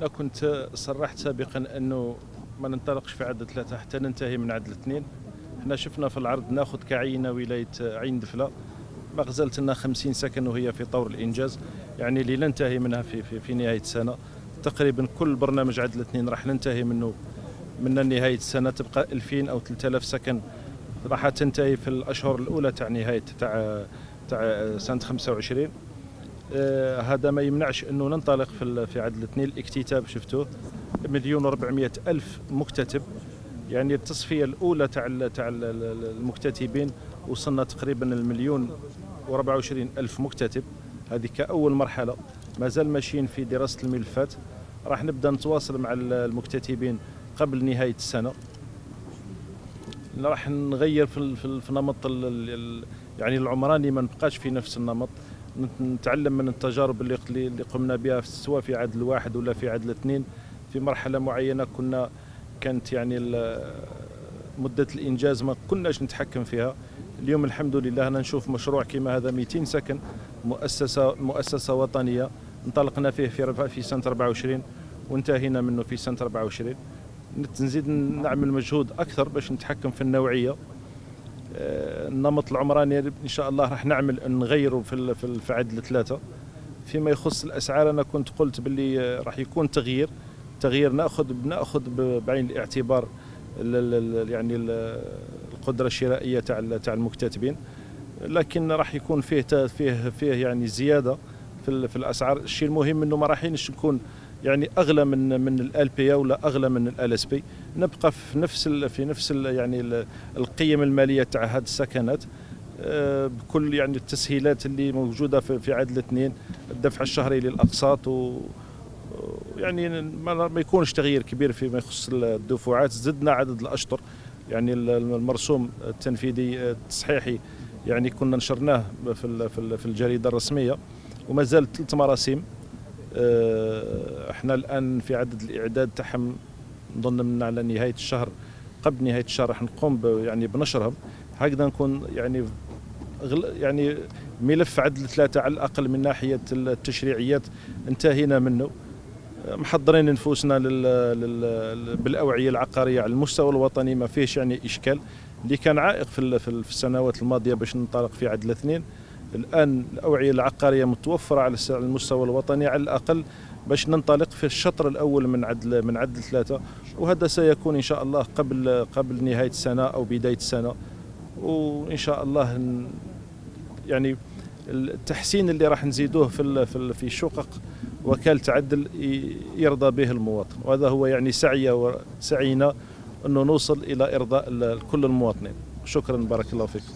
أنا كنت صرحت سابقا أنه ما ننطلقش في عدد 3 حتى ننتهي من عدد 2. احنا شفنا في العرض ناخذ كعينة ولاية عين دفلة، ما غزلت لنا 50 سكن وهي في طور الإنجاز، يعني اللي ننتهي منها في نهاية السنة. تقريبا كل برنامج عدد 2 راح ننتهي منه من نهاية السنة، تبقى 2000 أو 3000 سكن راح تنتهي في الأشهر الأولى تاع نهاية تاع سنة 25. هذا ما يمنعش انه ننطلق في عدد 2. الاكتتاب شفتوه 1,400,000 مكتتب، يعني التصفيه الاولى تاع المكتتبين وصلنا تقريبا 1,024,000 مكتتب. هذه كاول مرحله، مازال ماشيين في دراسه الملفات، راح نبدا نتواصل مع المكتتبين قبل نهايه السنه. راح نغير في نمط يعني العمراني، ما نبقاش في نفس النمط، نتعلم من التجارب اللي قمنا بها سواء في عدل 1 ولا في عدل 2. في مرحلة معينة كانت يعني مدة الإنجاز ما كناش نتحكم فيها. اليوم الحمد لله أنا نشوف مشروع كما هذا 200 سكن، مؤسسة وطنية انطلقنا فيه في سنة 24 وانتهينا منه في سنة 24. نزيد نعمل مجهود أكثر باش نتحكم في النوعية. النمط العمراني ان شاء الله راح نعمل نغيره في عدد 3. فيما يخص الاسعار انا كنت قلت باللي راح يكون تغيير ناخذ بعين الاعتبار يعني القدره الشرائيه تاع المكتتبين، لكن راح يكون فيه يعني زياده في الاسعار. الشيء المهم انه ما راحينش نكون يعني اغلى من ال بي ولا اغلى من ال اس بي، نبقى في نفس يعني القيم الماليه تاع هذه السكنات، بكل يعني التسهيلات اللي موجوده في عدل 2، الدفع الشهري للاقساط يعني ما يكونش تغيير كبير فيما يخص الدفعات. زدنا عدد الاشطر، يعني المرسوم التنفيذي التصحيحي يعني كنا نشرناه في الجريده الرسميه، وما زال 3 مراسيم. احنا الان في عدد الاعداد تاعهم، نظن من على نهايه الشهر، قبل نهايه الشهر راح نقوم يعني بنشرهم. هكذا نكون يعني ملف عدل 3 على الاقل من ناحيه التشريعيات انتهينا منه. محضرين نفوسنا بالاوعيه العقاريه على المستوى الوطني، ما فيش يعني اشكال. اللي كان عائق في السنوات الماضيه باش ننطلق في عدل 2، الان الاوعيه العقاريه متوفره على المستوى الوطني على الاقل باش ننطلق في الشطر الاول من عدل 3. وهذا سيكون ان شاء الله قبل نهايه السنه او بدايه السنه. وان شاء الله يعني التحسين اللي راح نزيدوه في شقق وكالة عدل يرضى به المواطن، وهذا هو يعني سعينا انه نوصل الى ارضاء كل المواطنين. شكرا، بارك الله فيكم.